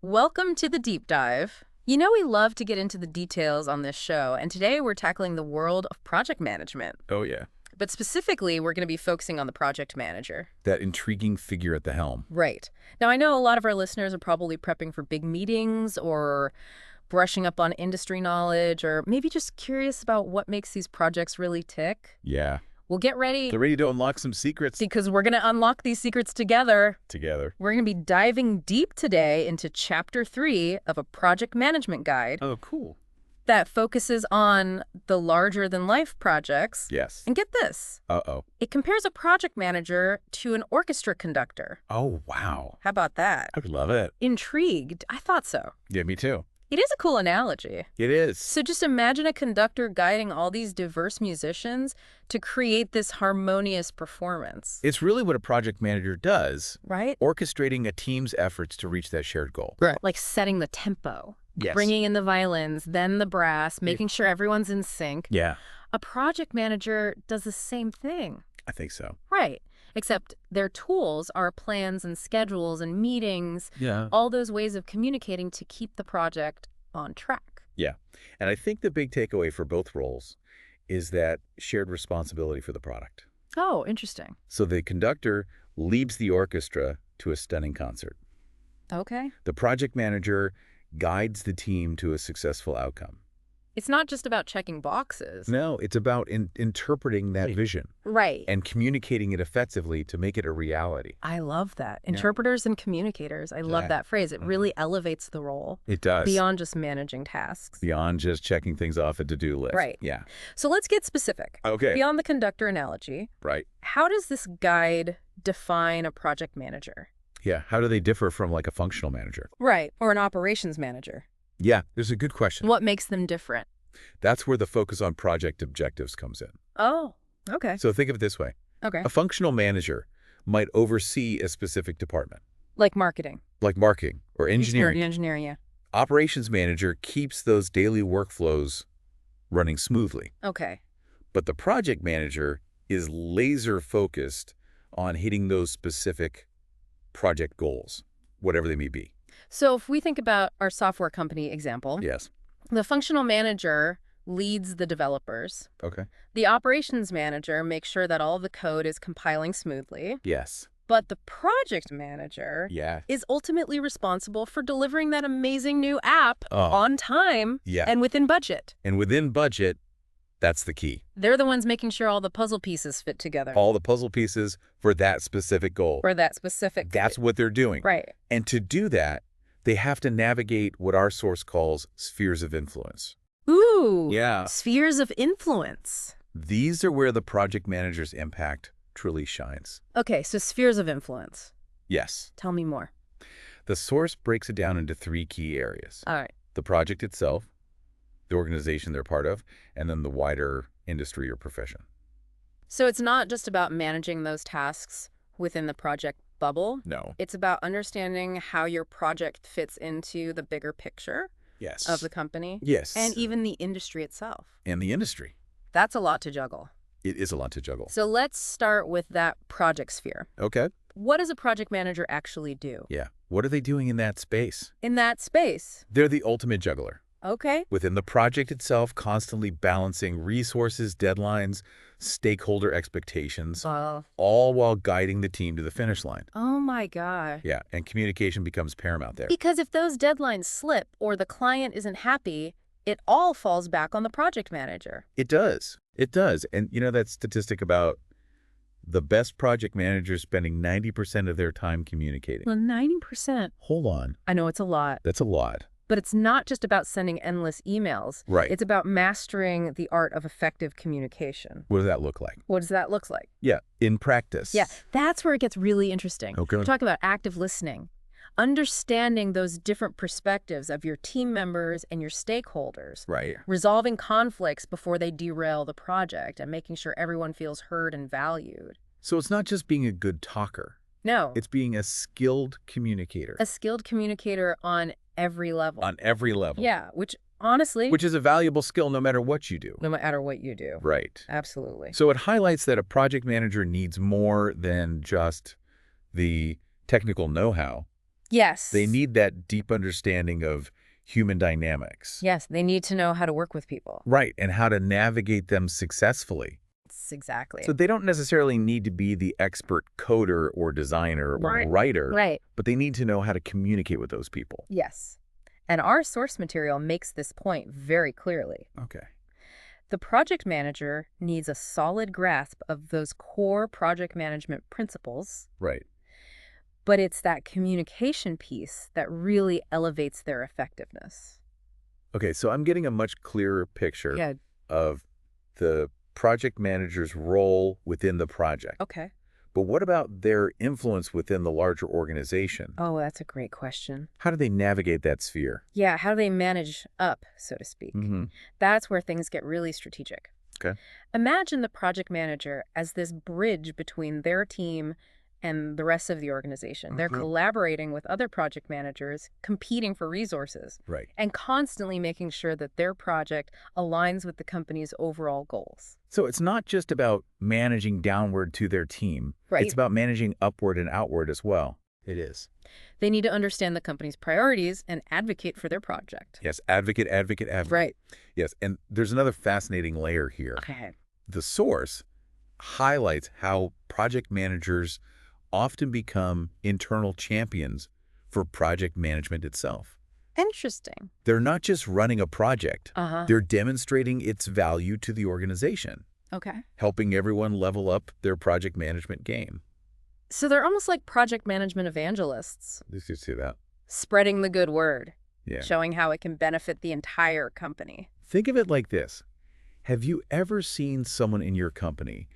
Welcome to the deep dive. You know we love to get into the details on this show, and today we're tackling the world of project management. Oh, yeah. But specifically, we're going to be focusing on the project manager. That intriguing figure at the helm. Right. Now, I know a lot of our listeners are probably prepping for big meetings or brushing up on industry knowledge, or maybe just curious about what makes these projects really tick. Yeah. Well, get ready, They're ready to unlock some secrets. because we're going to unlock these secrets together. We're going to be diving deep today into Chapter 3 of a project management guide Oh, cool. that focuses on the larger-than-life projects. Yes. And get this, Uh-oh. it compares a project manager to an orchestra conductor. Oh, wow. How about that? I would love it. Intrigued? I thought so. Yeah, me too. It is a cool analogy. It is. So just imagine a conductor guiding all these diverse musicians to create this harmonious performance. It's really what a project manager does, Right? orchestrating a team's efforts to reach that shared goal. Like setting the tempo, Yes. bringing in the violins, then the brass, making sure everyone's in sync. Yeah, A project manager does the same thing. I think so. Right. Except their tools are plans and schedules and meetings, Yeah. all those ways of communicating to keep the project on track. Yeah. And I think the big takeaway for both roles is that shared responsibility for the product. Oh, interesting. So the conductor leads the orchestra to a stunning concert. Okay. The project manager guides the team to a successful outcome. It's not just about checking boxes. No, it's about interpreting that vision Right. and communicating it effectively to make it a reality. I love that. Interpreters and communicators. I love that phrase. It really elevates the role It does. beyond just managing tasks. Beyond just checking things off a to-do list. Right. Yeah. So let's get specific. Okay. Beyond the conductor analogy, Right. how does this guide define a project manager? Yeah. How do they differ from like a functional manager? Right. Or an operations manager. Yeah, there's a good question. What makes them different? That's where the focus on project objectives comes in. Oh, okay. So think of it this way. Okay. A functional manager might oversee a specific department, Like marketing. like marketing or engineering. Engineering, yeah. Operations manager keeps those daily workflows running smoothly. Okay. But the project manager is laser focused on hitting those specific project goals, whatever they may be. So if we think about our software company example, Yes. the functional manager leads the developers. Okay. The operations manager makes sure that all the code is compiling smoothly. Yes. But the project manager Yeah. is ultimately responsible for delivering that amazing new app Oh. on time Yeah. and within budget. And within budget, that's the key. They're the ones making sure all the puzzle pieces fit together All the puzzle pieces for that specific goal. for that specific. That's what they're doing. Right. And to do that, they have to navigate what our source calls spheres of influence. Ooh. Yeah. Spheres of influence. These are where the project manager's impact truly shines. Okay, so spheres of influence. Yes. Tell me more. The source breaks it down into 3 key areas. All right. The project itself, the organization they're part of, and then the wider industry or profession. So it's not just about managing those tasks within the project bubble. No. It's about understanding how your project fits into the bigger picture Yes. of the company Yes. and even the industry itself. And the industry. That's a lot to juggle. It is a lot to juggle. So let's start with that project sphere. Okay. What does a project manager actually do? Yeah. What are they doing in that space? In that space. They're the ultimate juggler. Okay. Within the project itself, constantly balancing resources, deadlines, stakeholder expectations, all while guiding the team to the finish line. Oh my gosh. Yeah, and communication becomes paramount there. Because if those deadlines slip or the client isn't happy, it all falls back on the project manager. It does. It does. And you know that statistic about the best project managers spending 90% of their time communicating? Well, 90%. Hold on. I know it's a lot. That's a lot. But it's not just about sending endless emails. Right. It's about mastering the art of effective communication. What does that look like? What does that look like? Yeah, in practice. Yeah, that's where it gets really interesting. Okay. We're talking about active listening, understanding those different perspectives of your team members and your stakeholders, Right. resolving conflicts before they derail the project, and making sure everyone feels heard and valued. So it's not just being a good talker. No, It's being a skilled communicator. a skilled communicator on every level. On every level. Yeah, which honestly, Which is a valuable skill no matter what you do. no matter what you do. Right. Absolutely. So it highlights that a project manager needs more than just the technical know-how. Yes. They need that deep understanding of human dynamics. Yes, they need to know how to work with people. Right, and how to navigate them successfully. Exactly. So they don't necessarily need to be the expert coder or designer or writer, Right. but they need to know how to communicate with those people. Yes. And our source material makes this point very clearly. Okay. The project manager needs a solid grasp of those core project management principles, Right. but it's that communication piece that really elevates their effectiveness. Okay, so I'm getting a much clearer picture Yeah. of the project manager's role within the project. Okay. But what about their influence within the larger organization? Oh, that's a great question. How do they navigate that sphere? Yeah, how do they manage up, so to speak? Mm-hmm. That's where things get really strategic. Okay. Imagine the project manager as this bridge between their team and the rest of the organization. They're collaborating with other project managers, competing for resources, Right. and constantly making sure that their project aligns with the company's overall goals. So it's not just about managing downward to their team. Right. It's about managing upward and outward as well. It is. They need to understand the company's priorities and advocate for their project. Yes, advocate, advocate, advocate. Right. Yes, and there's another fascinating layer here. Okay. The source highlights how project managers often become internal champions for project management itself. Interesting. They're not just running a project. Uh-huh. They're demonstrating its value to the organization, Okay. helping everyone level up their project management game. So they're almost like project management evangelists, Did you see that? spreading the good word, Yeah. showing how it can benefit the entire company. Think of it like this. Have you ever seen someone in your company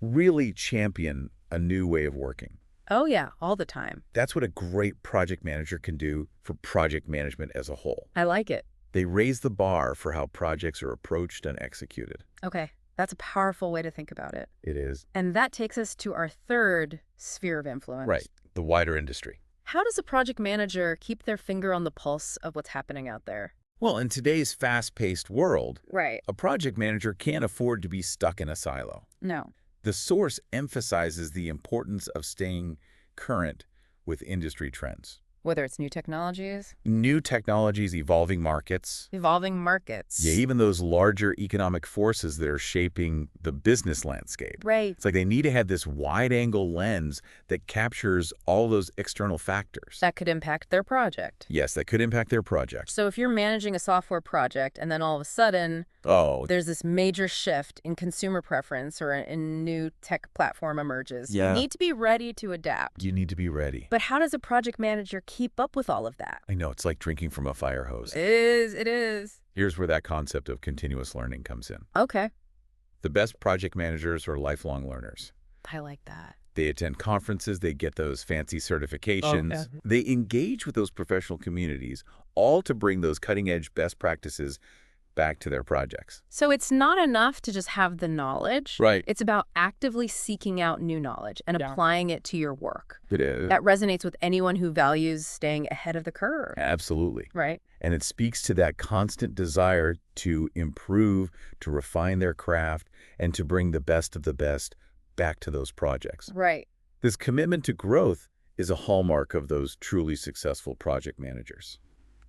really champion a new way of working? Oh, yeah, all the time. That's what a great project manager can do for project management as a whole. I like it. They raise the bar for how projects are approached and executed. Okay, that's a powerful way to think about it. It is. And that takes us to our third sphere of influence. Right. The wider industry. How does a project manager keep their finger on the pulse of what's happening out there? Well, in today's fast-paced world, Right. a project manager can't afford to be stuck in a silo. No. The source emphasizes the importance of staying current with industry trends. Whether it's new technologies, New technologies, evolving markets, evolving markets. yeah, even those larger economic forces that are shaping the business landscape. Right. It's like they need to have this wide-angle lens that captures all those external factors. That could impact their project. Yes, that could impact their project. So if you're managing a software project and then all of a sudden Oh, there's this major shift in consumer preference or a new tech platform emerges, Yeah. you need to be ready to adapt. you need to be ready. But how does a project manager keep up with all of that? I know, it's like drinking from a fire hose. It is. Here's where that concept of continuous learning comes in. Okay. The best project managers are lifelong learners. I like that. They attend conferences, they get those fancy certifications. Okay. They engage with those professional communities, all to bring those cutting-edge best practices back to their projects. So it's not enough to just have the knowledge. Right. It's about actively seeking out new knowledge and applying it to your work. It is. That resonates with anyone who values staying ahead of the curve. Absolutely. Right. And it speaks to that constant desire to improve, to refine their craft, and to bring the best of the best back to those projects. Right. This commitment to growth is a hallmark of those truly successful project managers.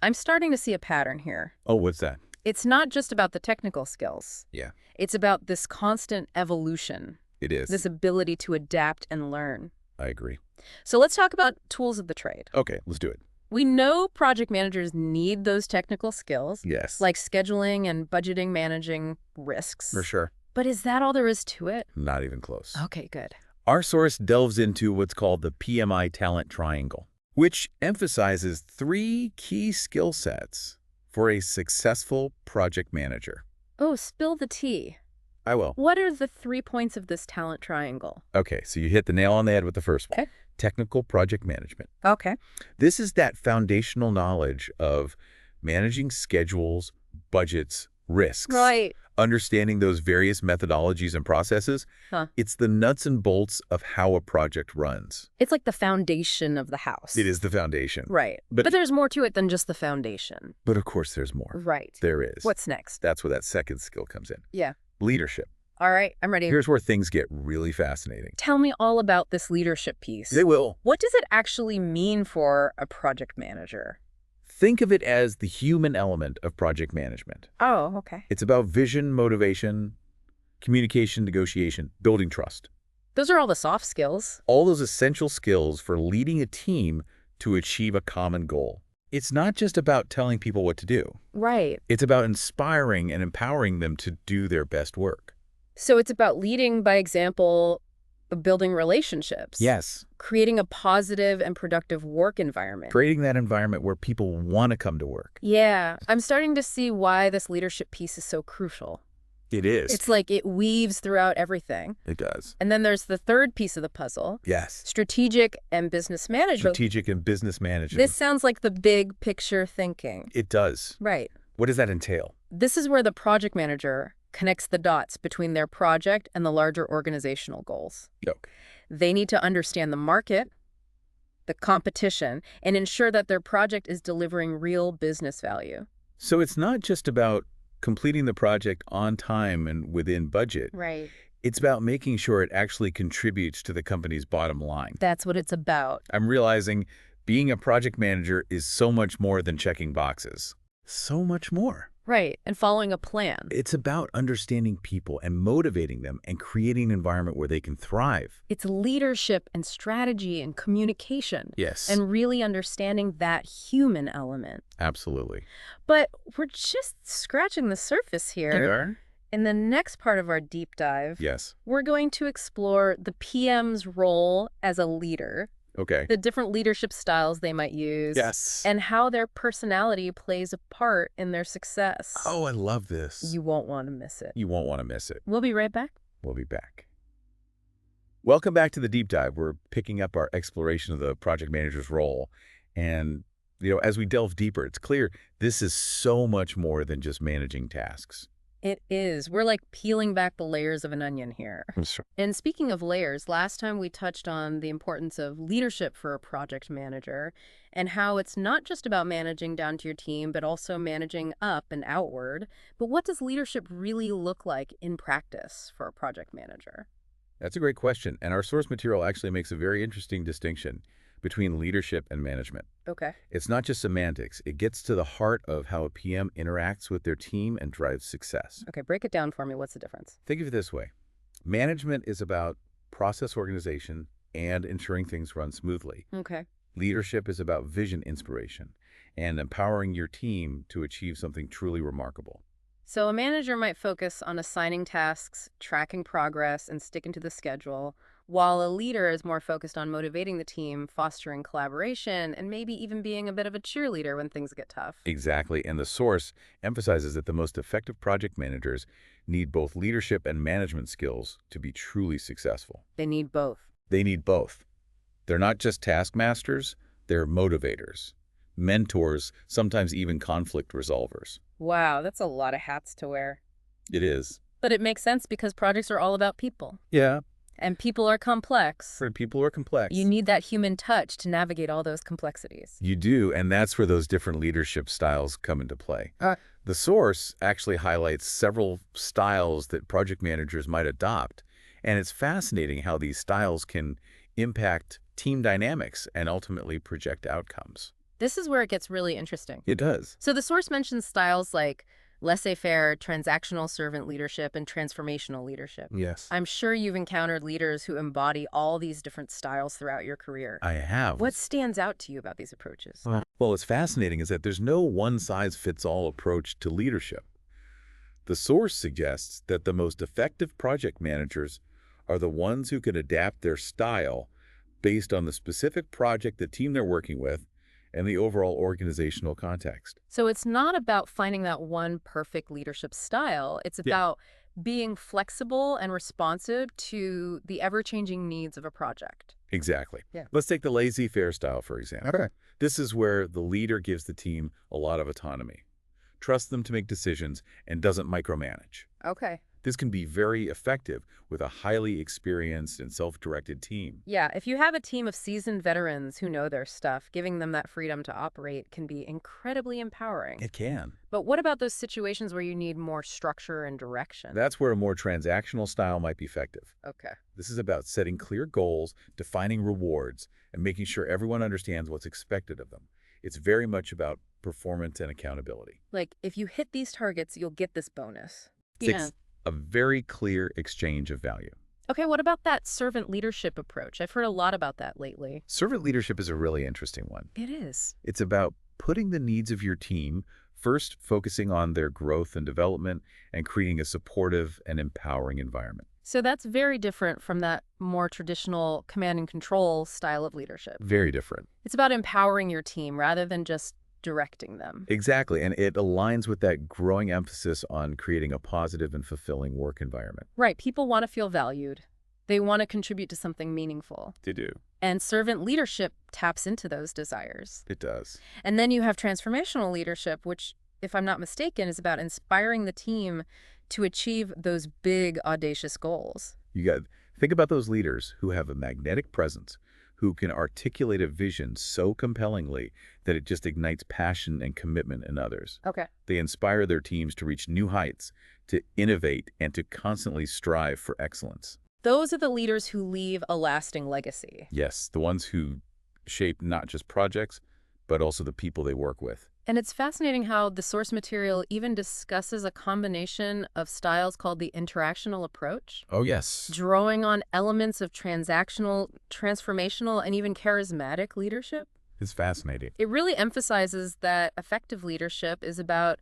I'm starting to see a pattern here. Oh, what's that? It's not just about the technical skills. Yeah, It's about this constant evolution, it is. this ability to adapt and learn. I agree. So let's talk about tools of the trade. Okay, let's do it. We know project managers need those technical skills, Yes. like scheduling and budgeting, managing risks. For sure. But is that all there is to it? Not even close. Okay, good. Our source delves into what's called the PMI talent triangle, which emphasizes 3 key skill sets for a successful project manager. Oh, spill the tea. I will. What are the 3 points of this talent triangle? Okay, so you hit the nail on the head with the first one. Okay. Technical project management. Okay. This is that foundational knowledge of managing schedules, budgets, risks. Right. Understanding those various methodologies and processes. Huh. It's the nuts and bolts of how a project runs. It's like the foundation of the house. It is the foundation. Right. But- But there's more to it than just the foundation. But of course there's more. Right. There is. What's next? That's where that second skill comes in. Yeah. Leadership. All right, I'm ready. Here's where things get really fascinating. Tell me all about this leadership piece. They will. What does it actually mean for a project manager? Think of it as the human element of project management. Oh, okay. It's about vision, motivation, communication, negotiation, building trust. Those are all the soft skills. All those essential skills for leading a team to achieve a common goal. It's not just about telling people what to do. Right. It's about inspiring and empowering them to do their best work. So it's about leading by example, building relationships. Yes. Creating a positive and productive work environment. Creating that environment where people want to come to work. Yeah, I'm starting to see why this leadership piece is so crucial. It is. It's like it weaves throughout everything. It does. And then there's the third piece of the puzzle. Yes. Strategic and business management. Strategic and business management. This sounds like the big picture thinking. It does. Right. What does that entail? This is where the project manager connects the dots between their project and the larger organizational goals. Okay. They need to understand the market, the competition, and ensure that their project is delivering real business value. So it's not just about completing the project on time and within budget. Right. It's about making sure it actually contributes to the company's bottom line. That's what it's about. I'm realizing being a project manager is so much more than checking boxes. So much more. Right. And following a plan. It's about understanding people and motivating them and creating an environment where they can thrive. It's leadership and strategy and communication. Yes. And really understanding that human element. Absolutely. But we're just scratching the surface here. In the next part of our deep dive, Yes. we're going to explore the PM's role as a leader, Okay. the different leadership styles they might use, Yes. and how their personality plays a part in their success. Oh, I love this. You won't want to miss it. You won't want to miss it. We'll be right back. We'll be back. Welcome back to the deep dive. We're picking up our exploration of the project manager's role. And, as we delve deeper, it's clear this is so much more than just managing tasks. It is. We're like peeling back the layers of an onion here. And speaking of layers, last time we touched on the importance of leadership for a project manager and how it's not just about managing down to your team, but also managing up and outward. But what does leadership really look like in practice for a project manager? That's a great question. And our source material actually makes a very interesting distinction between leadership and management. Okay. It's not just semantics. It gets to the heart of how a PM interacts with their team and drives success. Okay, break it down for me. What's the difference? Think of it this way. Management is about process organization and ensuring things run smoothly. Okay. Leadership is about vision inspiration and empowering your team to achieve something truly remarkable. So a manager might focus on assigning tasks, tracking progress, and sticking to the schedule, while a leader is more focused on motivating the team, fostering collaboration, and maybe even being a bit of a cheerleader when things get tough. Exactly. And the source emphasizes that the most effective project managers need both leadership and management skills to be truly successful. They need both. They need both. They're not just taskmasters, they're motivators, mentors, sometimes even conflict resolvers. Wow, that's a lot of hats to wear. It is. But it makes sense because projects are all about people. Yeah. And people are complex. For people who are complex. You need that human touch to navigate all those complexities. You do, and that's where those different leadership styles come into play. The source actually highlights several styles that project managers might adopt, and it's fascinating how these styles can impact team dynamics and ultimately project outcomes. This is where it gets really interesting. It does. So the source mentions styles like laissez-faire, transactional servant leadership, and transformational leadership. Yes. I'm sure you've encountered leaders who embody all these different styles throughout your career. I have. What stands out to you about these approaches? Well, what's fascinating is that there's no one-size-fits-all approach to leadership. The source suggests that the most effective project managers are the ones who can adapt their style based on the specific project, the team they're working with, and the overall organizational context. So it's not about finding that one perfect leadership style. It's about being flexible and responsive to the ever-changing needs of a project. Exactly. Yeah. Let's take the laissez-faire style, for example. Okay. This is where the leader gives the team a lot of autonomy, trusts them to make decisions, and doesn't micromanage. Okay. This can be very effective with a highly experienced and self-directed team. Yeah, if you have a team of seasoned veterans who know their stuff, giving them that freedom to operate can be incredibly empowering. It can. But what about those situations where you need more structure and direction? That's where a more transactional style might be effective. Okay. This is about setting clear goals, defining rewards, and making sure everyone understands what's expected of them. It's very much about performance and accountability. Like, if you hit these targets, you'll get this bonus. Six, a very clear exchange of value. Okay, what about that servant leadership approach? I've heard a lot about that lately. Servant leadership is a really interesting one. It is. It's about putting the needs of your team first, focusing on their growth and development, and creating a supportive and empowering environment. So that's very different from that more traditional command and control style of leadership. Very different. It's about empowering your team rather than just directing them. Exactly, and it aligns with that growing emphasis on creating a positive and fulfilling work environment. Right, people want to feel valued. They want to contribute to something meaningful. They do. And servant leadership taps into those desires. It does. And then you have transformational leadership, which, if I'm not mistaken, is about inspiring the team to achieve those big, audacious goals. Think about those leaders who have a magnetic presence, who can articulate a vision so compellingly that it just ignites passion and commitment in others. Okay. They inspire their teams to reach new heights, to innovate, and to constantly strive for excellence. Those are the leaders who leave a lasting legacy. Yes, the ones who shape not just projects, but also the people they work with. And it's fascinating how the source material even discusses a combination of styles called the interactional approach, Oh, yes. drawing on elements of transactional, transformational, and even charismatic leadership. It's fascinating. It really emphasizes that effective leadership is about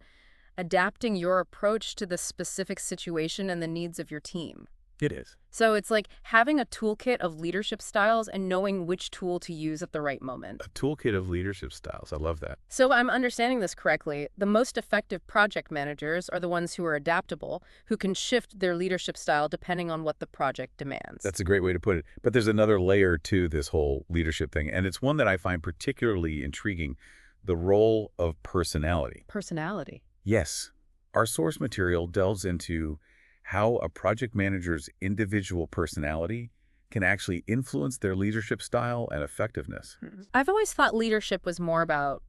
adapting your approach to the specific situation and the needs of your team. It is. So it's like having a toolkit of leadership styles and knowing which tool to use at the right moment. A toolkit of leadership styles. I love that. So I'm understanding this correctly. The most effective project managers are the ones who are adaptable, who can shift their leadership style depending on what the project demands. That's a great way to put it. But there's another layer to this whole leadership thing, and it's one that I find particularly intriguing, the role of personality. Personality. Yes, our source material delves into how a project manager's individual personality can actually influence their leadership style and effectiveness. I've always thought leadership was more about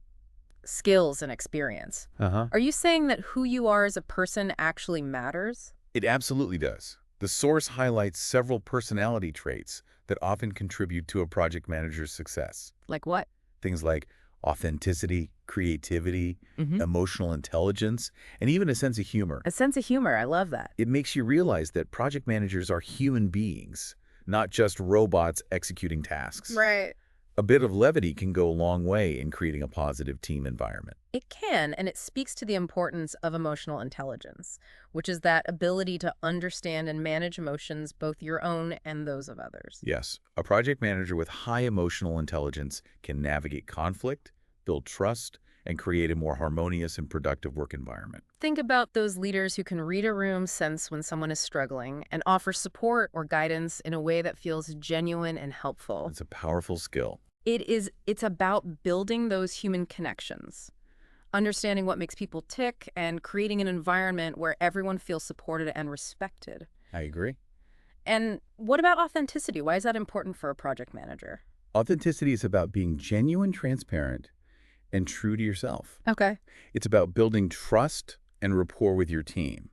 skills and experience. Are you saying that who you are as a person actually matters? It absolutely does. The source highlights several personality traits that often contribute to a project manager's success. Like what? Things like authenticity, creativity, emotional intelligence, and even a sense of humor. A sense of humor. I love that. It makes you realize that project managers are human beings, not just robots executing tasks. Right. A bit of levity can go a long way in creating a positive team environment. It can, and it speaks to the importance of emotional intelligence, which is that ability to understand and manage emotions, both your own and those of others. Yes, a project manager with high emotional intelligence can navigate conflict, build trust, and create a more harmonious and productive work environment. Think about those leaders who can read a room, sense when someone is struggling, and offer support or guidance in a way that feels genuine and helpful. It's a powerful skill. It's about building those human connections, understanding what makes people tick, and creating an environment where everyone feels supported and respected. I agree. And what about authenticity? Why is that important for a project manager? Authenticity is about being genuine, transparent, and true to yourself. Okay. It's about building trust and rapport with your team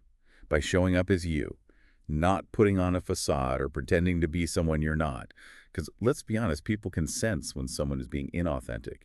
by showing up as you, not putting on a facade or pretending to be someone you're not. Because let's be honest, people can sense when someone is being inauthentic,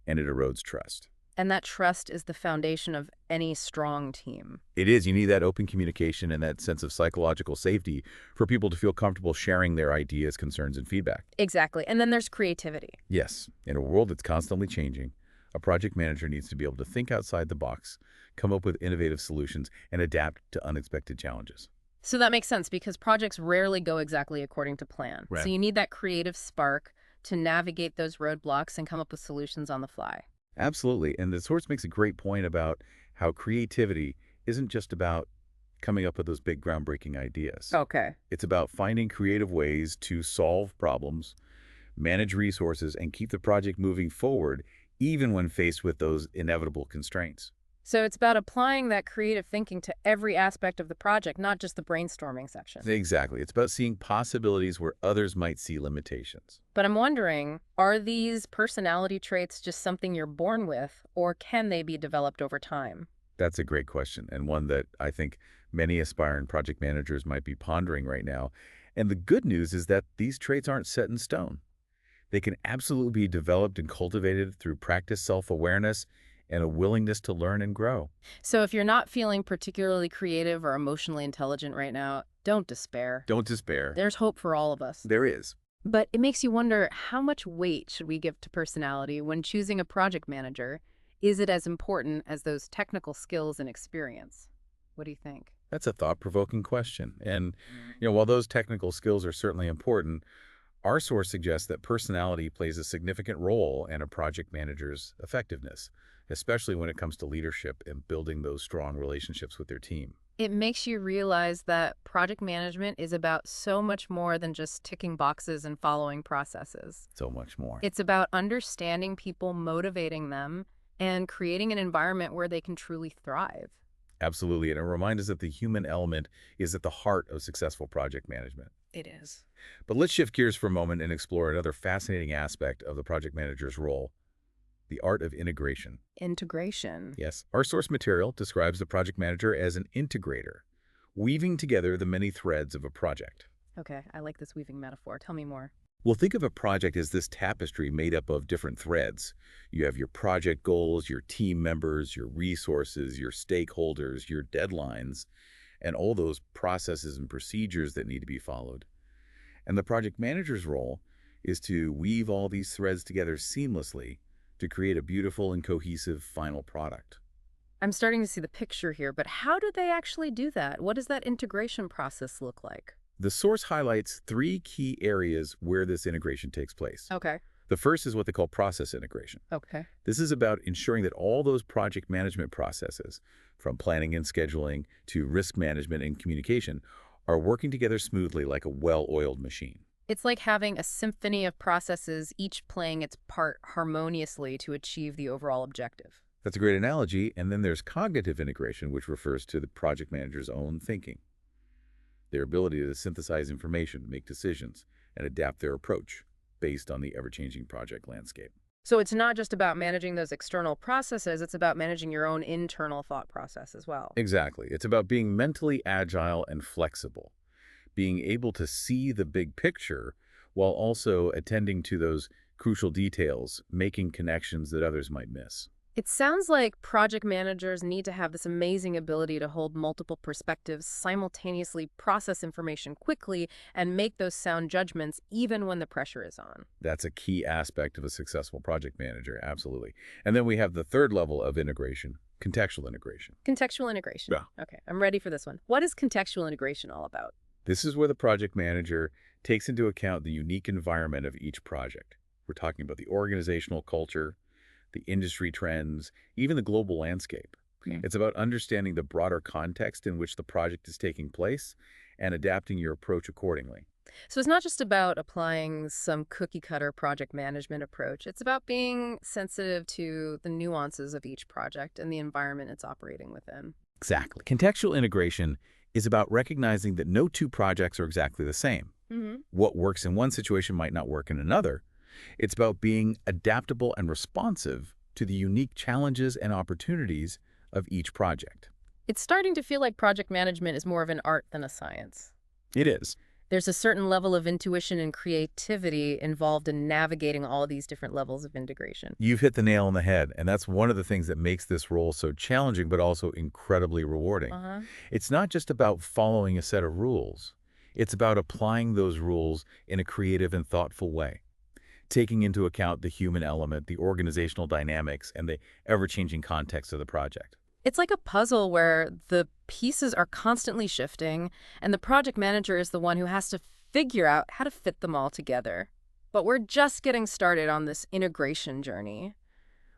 and it erodes trust. And that trust is the foundation of any strong team. It is. You need that open communication and that sense of psychological safety for people to feel comfortable sharing their ideas, concerns, and feedback. Exactly. And then there's creativity. Yes. In a world that's constantly changing, a project manager needs to be able to think outside the box, come up with innovative solutions, and adapt to unexpected challenges. So that makes sense because projects rarely go exactly according to plan. Right. So you need that creative spark to navigate those roadblocks and come up with solutions on the fly. Absolutely. And the source makes a great point about how creativity isn't just about coming up with those big groundbreaking ideas. Okay. It's about finding creative ways to solve problems, manage resources, and keep the project moving forward, even when faced with those inevitable constraints. So it's about applying that creative thinking to every aspect of the project, not just the brainstorming section. Exactly. It's about seeing possibilities where others might see limitations. But I'm wondering, are these personality traits just something you're born with, or can they be developed over time? That's a great question, and one that I think many aspiring project managers might be pondering right now. And the good news is that these traits aren't set in stone. They can absolutely be developed and cultivated through practice, self-awareness, and a willingness to learn and grow. So if you're not feeling particularly creative or emotionally intelligent right now, don't despair. Don't despair. There's hope for all of us. There is. But it makes you wonder, how much weight should we give to personality when choosing a project manager? Is it as important as those technical skills and experience? What do you think? That's a thought-provoking question. And, while those technical skills are certainly important, our source suggests that personality plays a significant role in a project manager's effectiveness, especially when it comes to leadership and building those strong relationships with their team. It makes you realize that project management is about so much more than just ticking boxes and following processes. So much more. It's about understanding people, motivating them, and creating an environment where they can truly thrive. Absolutely. And it reminds us that the human element is at the heart of successful project management. It is. But let's shift gears for a moment and explore another fascinating aspect of the project manager's role, the art of integration. Integration. Yes, our source material describes the project manager as an integrator, weaving together the many threads of a project. Okay, I like this weaving metaphor. Tell me more. Well, think of a project as this tapestry made up of different threads. You have your project goals, your team members, your resources, your stakeholders, your deadlines, and all those processes and procedures that need to be followed. And the project manager's role is to weave all these threads together seamlessly to create a beautiful and cohesive final product. I'm starting to see the picture here, but how do they actually do that? What does that integration process look like? The source highlights 3 key areas where this integration takes place. Okay. The first is what they call process integration. Okay. This is about ensuring that all those project management processes, from planning and scheduling to risk management and communication, are working together smoothly like a well-oiled machine. It's like having a symphony of processes, each playing its part harmoniously to achieve the overall objective. That's a great analogy. And then there's cognitive integration, which refers to the project manager's own thinking, their ability to synthesize information, make decisions, and adapt their approach based on the ever-changing project landscape. So it's not just about managing those external processes, it's about managing your own internal thought process as well. Exactly. It's about being mentally agile and flexible, being able to see the big picture while also attending to those crucial details, making connections that others might miss. It sounds like project managers need to have this amazing ability to hold multiple perspectives, simultaneously process information quickly, and make those sound judgments even when the pressure is on. That's a key aspect of a successful project manager, absolutely. And then we have the third level of integration, contextual integration. Contextual integration. Yeah. Okay, I'm ready for this one. What is contextual integration all about? This is where the project manager takes into account the unique environment of each project. We're talking about the organizational culture, the industry trends, even the global landscape. Okay. It's about understanding the broader context in which the project is taking place and adapting your approach accordingly. So it's not just about applying some cookie-cutter project management approach. It's about being sensitive to the nuances of each project and the environment it's operating within. Exactly. Contextual integration is about recognizing that no 2 projects are exactly the same. What works in one situation might not work in another. It's about being adaptable and responsive to the unique challenges and opportunities of each project. It's starting to feel like project management is more of an art than a science. It is. There's a certain level of intuition and creativity involved in navigating all these different levels of integration. You've hit the nail on the head, and that's one of the things that makes this role so challenging but also incredibly rewarding. It's not just about following a set of rules. It's about applying those rules in a creative and thoughtful way, taking into account the human element, the organizational dynamics, and the ever-changing context of the project. It's like a puzzle where the pieces are constantly shifting, and the project manager is the one who has to figure out how to fit them all together. But we're just getting started on this integration journey.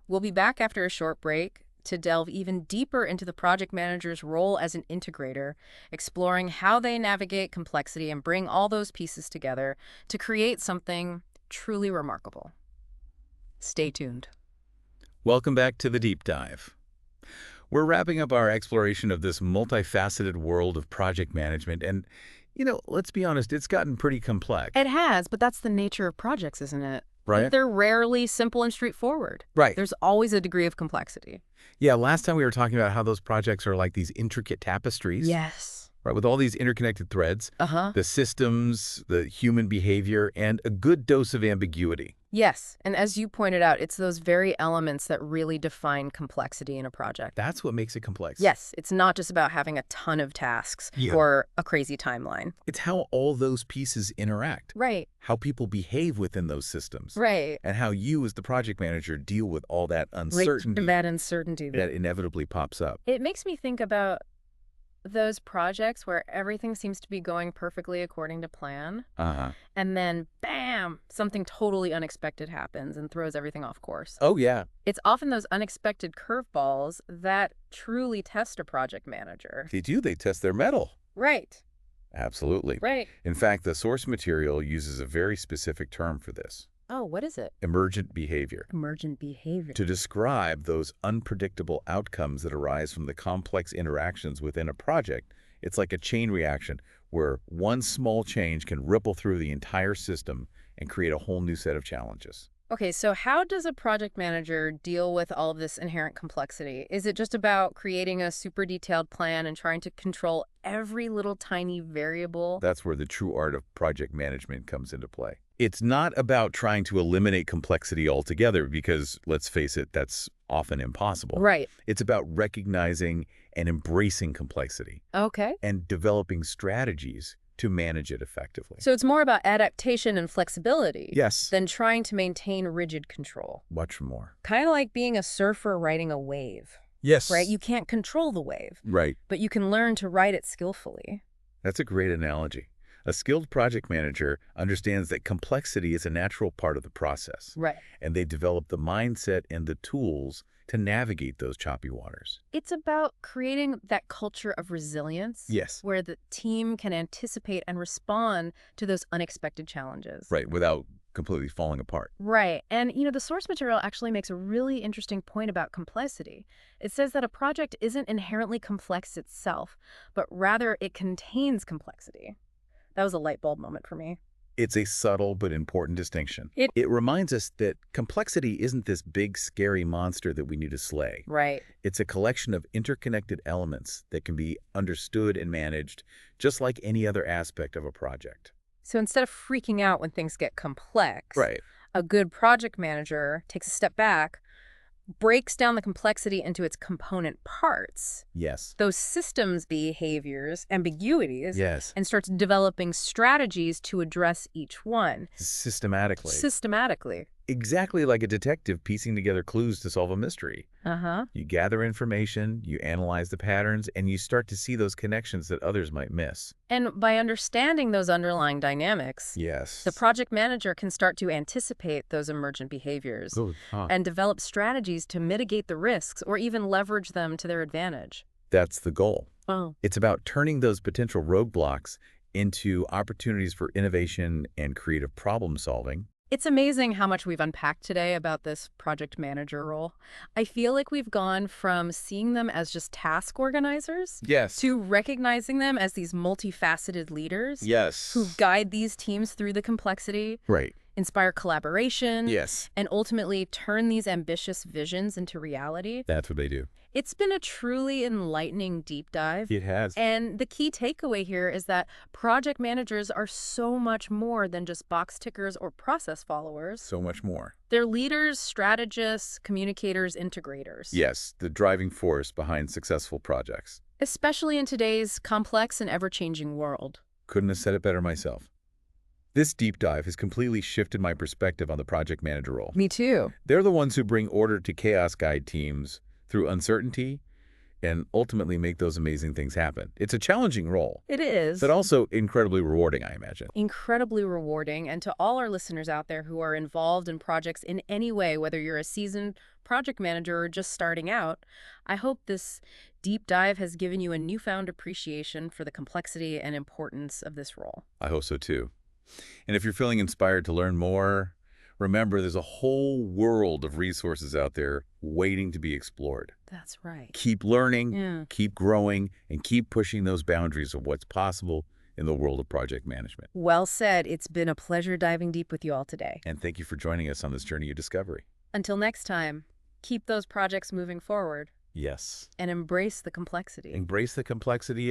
We'll be back after a short break to delve even deeper into the project manager's role as an integrator, exploring how they navigate complexity and bring all those pieces together to create something truly remarkable. Stay tuned. Welcome back to the Deep Dive. We're wrapping up our exploration of this multifaceted world of project management, and, let's be honest, it's gotten pretty complex, It has, but that's the nature of projects, isn't it? right? They're rarely simple and straightforward. Right. There's always a degree of complexity. Yeah, last time we were talking about how those projects are like these intricate tapestries, Yes. right, with all these interconnected threads, Uh-huh. the systems, the human behavior, and a good dose of ambiguity. Yes, and as you pointed out, it's those very elements that really define complexity in a project. That's what makes it complex. Yes, it's not just about having a ton of tasks Yeah. or a crazy timeline. It's how all those pieces interact, Right, how people behave within those systems, right. and how you as the project manager deal with all that uncertainty That uncertainty. that inevitably pops up. It makes me think about those projects where everything seems to be going perfectly according to plan, Uh-huh. and then, bam, something totally unexpected happens and throws everything off course. Oh, yeah. It's often those unexpected curveballs that truly test a project manager. They do. They test their mettle. Right, Absolutely. right. In fact, the source material uses a very specific term for this, Oh, what is it? emergent behavior, Emergent behavior. to describe those unpredictable outcomes that arise from the complex interactions within a project. It's like a chain reaction where one small change can ripple through the entire system and create a whole new set of challenges. Okay, so how does a project manager deal with all of this inherent complexity? Is it just about creating a super detailed plan and trying to control every little tiny variable? That's where the true art of project management comes into play. It's not about trying to eliminate complexity altogether because, let's face it, that's often impossible. Right. It's about recognizing and embracing complexity Okay. and developing strategies to manage it effectively. So it's more about adaptation and flexibility Yes, than trying to maintain rigid control. much more. Kind of like being a surfer riding a wave, Yes. right? You can't control the wave, Right. but you can learn to ride it skillfully. That's a great analogy. A skilled project manager understands that complexity is a natural part of the process, Right. and they develop the mindset and the tools to navigate those choppy waters. It's about creating that culture of resilience. Yes. Where the team can anticipate and respond to those unexpected challenges. Right, without completely falling apart. Right. And, the source material actually makes a really interesting point about complexity. It says that a project isn't inherently complex itself, but rather it contains complexity. That was a light bulb moment for me. It's a subtle but important distinction. It- It reminds us that complexity isn't this big, scary monster that we need to slay. Right. It's a collection of interconnected elements that can be understood and managed just like any other aspect of a project. So instead of freaking out when things get complex, Right. a good project manager takes a step back, breaks down the complexity into its component parts, Yes. those systems behaviors, ambiguities, Yes. and starts developing strategies to address each one Systematically. systematically. Exactly like a detective piecing together clues to solve a mystery. Uh-huh. You gather information, you analyze the patterns, and you start to see those connections that others might miss. And by understanding those underlying dynamics, Yes. the project manager can start to anticipate those emergent behaviors and develop strategies to mitigate the risks or even leverage them to their advantage. That's the goal. Oh. It's about turning those potential roadblocks into opportunities for innovation and creative problem solving. It's amazing how much we've unpacked today about this project manager role. I feel like we've gone from seeing them as just task organizers Yes. to recognizing them as these multifaceted leaders Yes. who guide these teams through the complexity, Right. inspire collaboration, Yes. and ultimately turn these ambitious visions into reality. That's what they do. It's been a truly enlightening deep dive. It has. And the key takeaway here is that project managers are so much more than just box tickers or process followers. So much more. They're leaders, strategists, communicators, integrators. Yes, the driving force behind successful projects. Especially in today's complex and ever-changing world. Couldn't have said it better myself. This deep dive has completely shifted my perspective on the project manager role. Me too. They're the ones who bring order to chaos guide teams through uncertainty and ultimately make those amazing things happen. It's a challenging role, It is. but also incredibly rewarding, I imagine. Incredibly rewarding. And to all our listeners out there who are involved in projects in any way, whether you're a seasoned project manager or just starting out, I hope this deep dive has given you a newfound appreciation for the complexity and importance of this role. I hope so too. And if you're feeling inspired to learn more Remember, there's a whole world of resources out there waiting to be explored. That's right. Keep learning, Yeah. keep growing, and keep pushing those boundaries of what's possible in the world of project management. Well said. It's been a pleasure diving deep with you all today. And thank you for joining us on this journey of discovery. Until next time, keep those projects moving forward Yes. and embrace the complexity. Embrace the complexity.